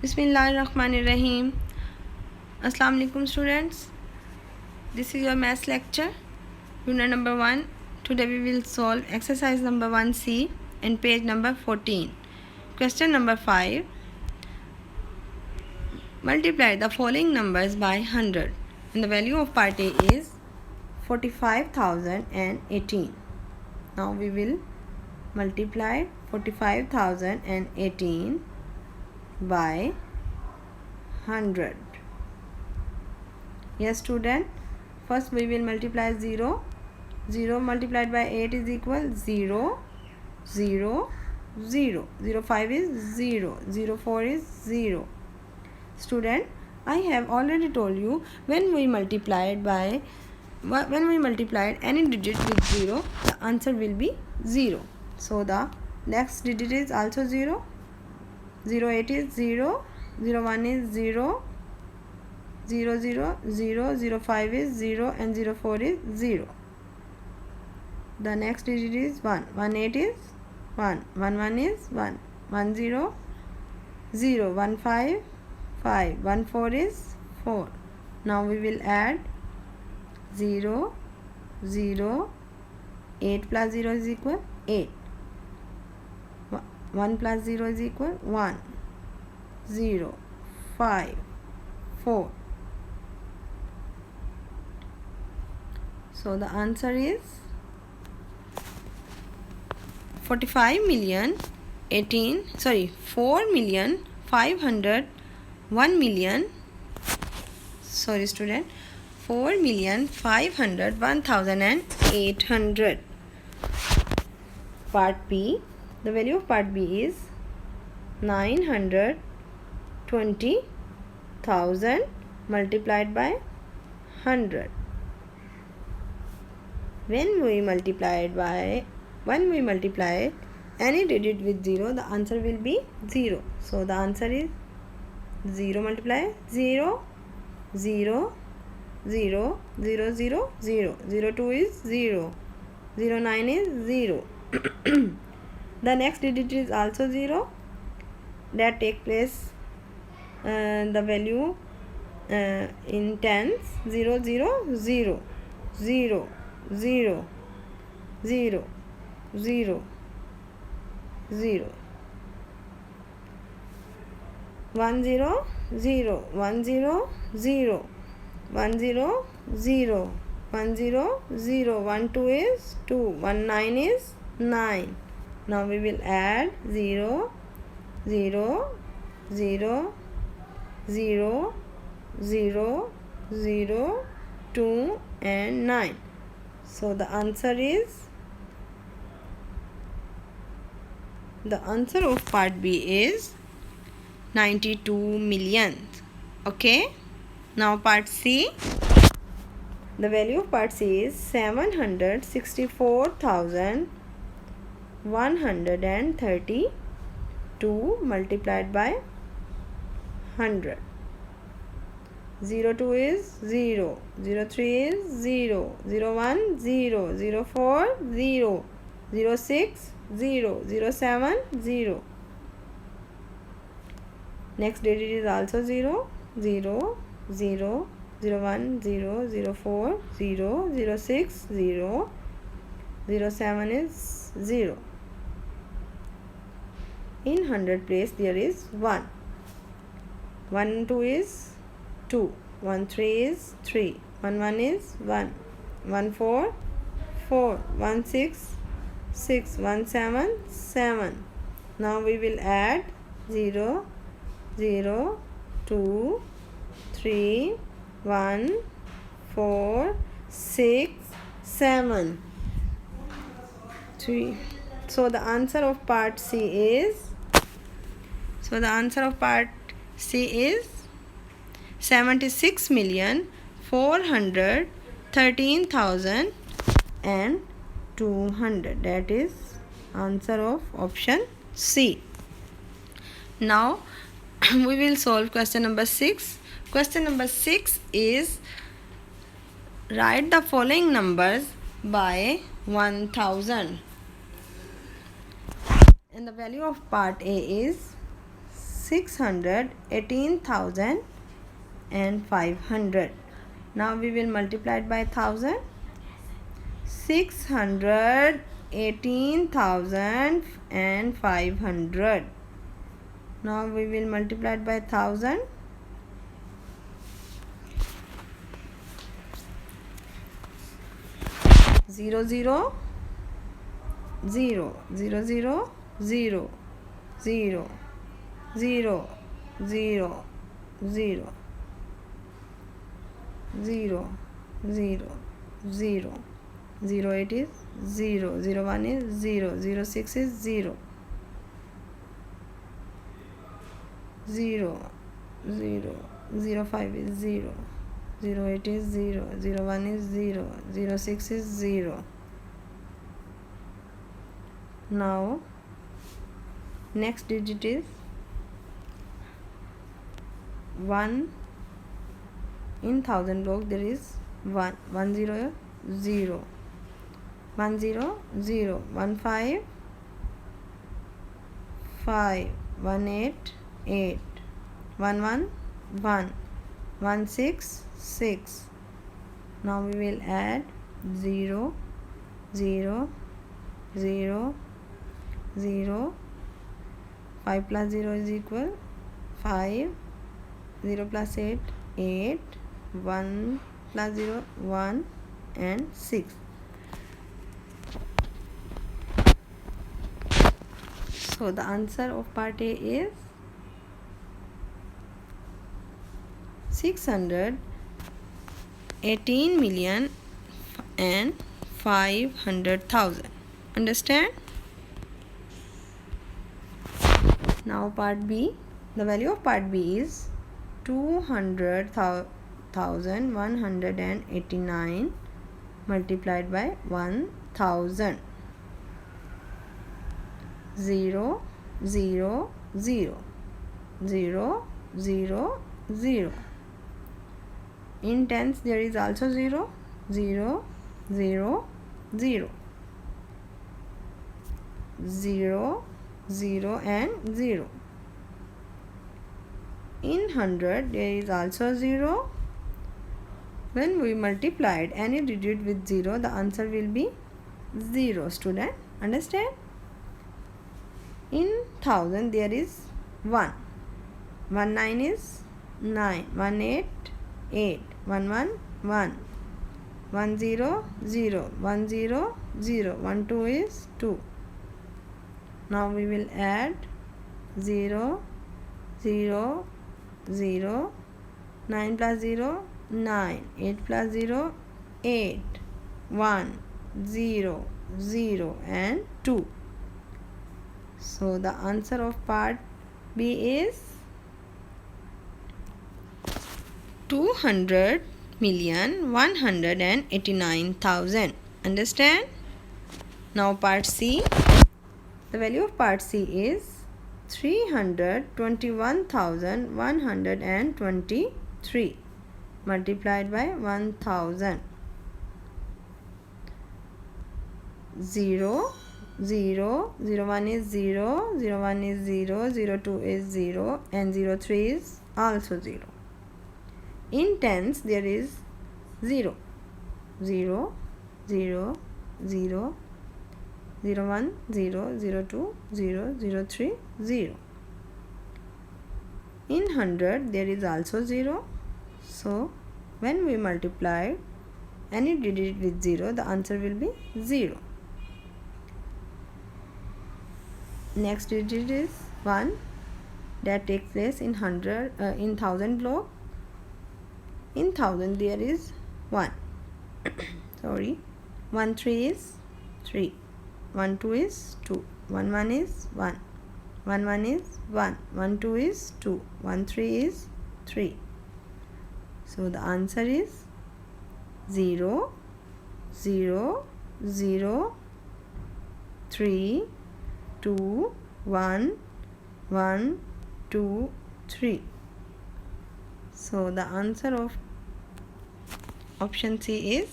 Bismillahirrahmanirrahim. Assalamu alaikum students. This is your maths lecture, unit number 1. Today we will solve exercise number 1C and page number 14. Question number 5. Multiply the following numbers by 100. And the value of part A is 45,018. Now we will multiply 45,018 by 100. Yes student, first we will multiply 0. 0 multiplied by 8 is equal 0, 0, 0. 0 5 is 0, 0 4 is 0. Student, I have already told you when we multiplied any digit with 0, the answer will be 0. So the next digit is also 0. 0 8 is 0, 0 1 is 0, 0 0 0, 0 5 is 0 and 0 4 is 0. The next digit is 1. 1 8 is 1, 1 1 is 1, 1 0 0, 1 5 5, 1 4 is 4. Now we will add 0 0, 8 plus 0 is equal 8. 1 plus 0 is equal 1, 0, 5, 4. So the answer is 4,501,800. Part B. The value of part B is 920,000 multiplied by 100. When we multiply any digit with 0, the answer will be 0. So the answer is 0 multiply 0, 0, 0, 0, 0, 0, 0 2 is 0, 0 9 is 0. The next digit is also 0. That take place the value in tens. 0 0 0, 0 0, 0, 0, 0, 1 0 0, 1 0 0, 1 0 0, 1 0 0, 1 2 is 2, 1 9 is 9. Now we will add 0 0 0, 0, 0, 0, 2 and 9. So the answer of part B is 92 million. Okay. Now part C. The value of part C is 764,132 multiplied by 100. 0 2 is 0, 0 3 is 0, 0 1 0, 0 4 0, 0 6 0, 0 7 0. Next digit is also 0, 0, 0, 0 1 0, 0 4 0, 0 6 0, 0 7 is 0. In 100 place there is 1. 1 2 is 2, 1 3 is 3, 1 1 is 1, 1 4 4, 1 6 6, 1 7 7. Now we will add 0 0, 2 3, 1 4 6 7 3. So the answer of part C is 76,413,200. That is answer of option C. Now we will solve question number 6. Question number 6 is write the following numbers by 1000. And the value of part A is 618,500. Now we will multiply it by 1000. 618,500. Now we will multiply it by 1000. 0 0 0 0 0 0 0 0 0 0 0 0 0 0 8 is 0 0 1 is 0 0 6 is 0 0 0 0 5 is 0 0 8 is 0 0 1 is 0 0 6 is 0. Now next digit is 1. In 1000 blocks there is 1 1 0 0 1 0 0 1 5 5 1 8 8 1 1 1 1 6 6. Now we will add 0 0 0 0. 5 plus 0 is equal 5. 0 plus 8 8. 1 plus 0 1 and 6. So the answer of part A is 618,500,000. Understand? Now part B. The value of part B is 200,189 multiplied by 1000. 0 0 0 0 0 0. In tens there is also 0 0 0 0 0 0 and 0. In 100 there is also 0. When we multiplied any digit with 0, the answer will be 0. Student, understand? In 1000 there is 1. 1 9 is 9. 1 8 8. 1 1 1. 1 0 0. 1 0 0. 1 2 is 2. Now we will add 0 0 0. 9 plus 0 9. 8 plus 0 8. 1 0 0 and 2. So the answer of part B is 200,189,000. Understand? Now part C. The value of part C is 321,123 multiplied by 1000. 0 0 0 1 is 0 0 1 is 0 0 2 is 0 and 0 3 is also 0. In tens there is 0 0 0 0 0 1 0 0 2 0 0 3 0. In 100 there is also 0. So when we multiply any digit with 0, the answer will be 0. Next digit is 1 that takes place in 1000 block. In 1000 there is 1. Sorry. 1 3 is 3. 1 2 is 2. 1 1 is 1. 1 1 is 1. 1 2 is 2. 1 3 is 3. So the answer is 0 0 0 3 2 1 1 2 3. So the answer of option C is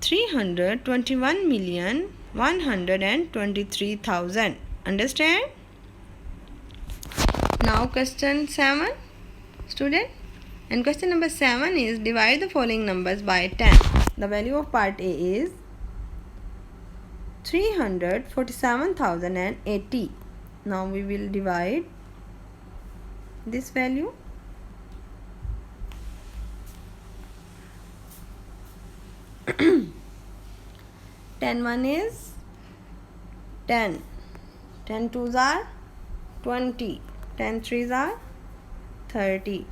321,123,000. Understand? Now question 7, student. And question number 7 is divide the following numbers by 10. The value of part A is 347,080. Now we will divide this value. 10 1 is 10, 10 2s are 20, 10 3s are 30,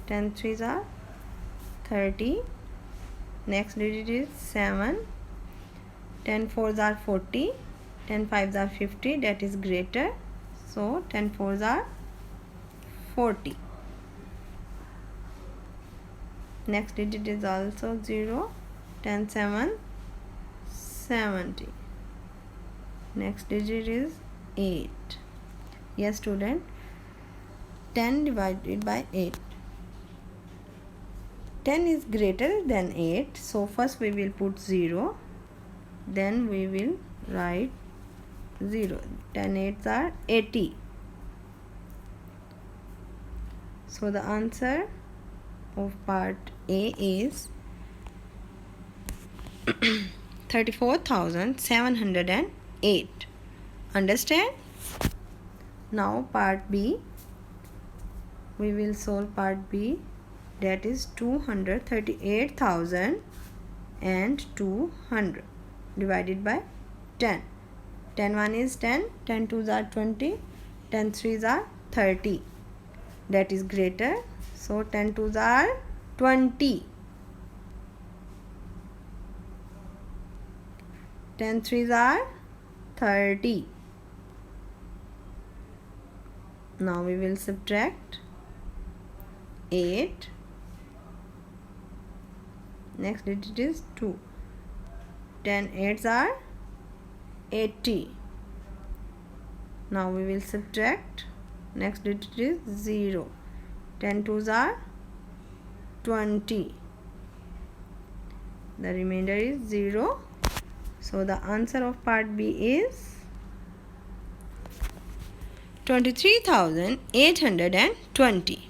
10 3s are 30. Next digit is 7, 10 4s are 40, 10 5s are 50, that is greater, so 10 4s are 40. Next digit is also 0, 10 7 70. Next digit is 8. Yes student, 10 divided by 8. 10 is greater than 8, so first we will put 0, then we will write 0. 10 8s are 80. So the answer of part A is 34,708. Understand? Now part B. We will solve part B, that is 238,200 divided by 10. 10 1 is 10, 10 2s are 20, 10 3s are 30, that is greater, so 10 2s are 20, 10 3s are 30. Now we will subtract 8. Next digit is 2. 10 8s are 80. Now we will subtract. Next digit is 0. 10 2s are 20. The remainder is 0. So the answer of part B is 23,820.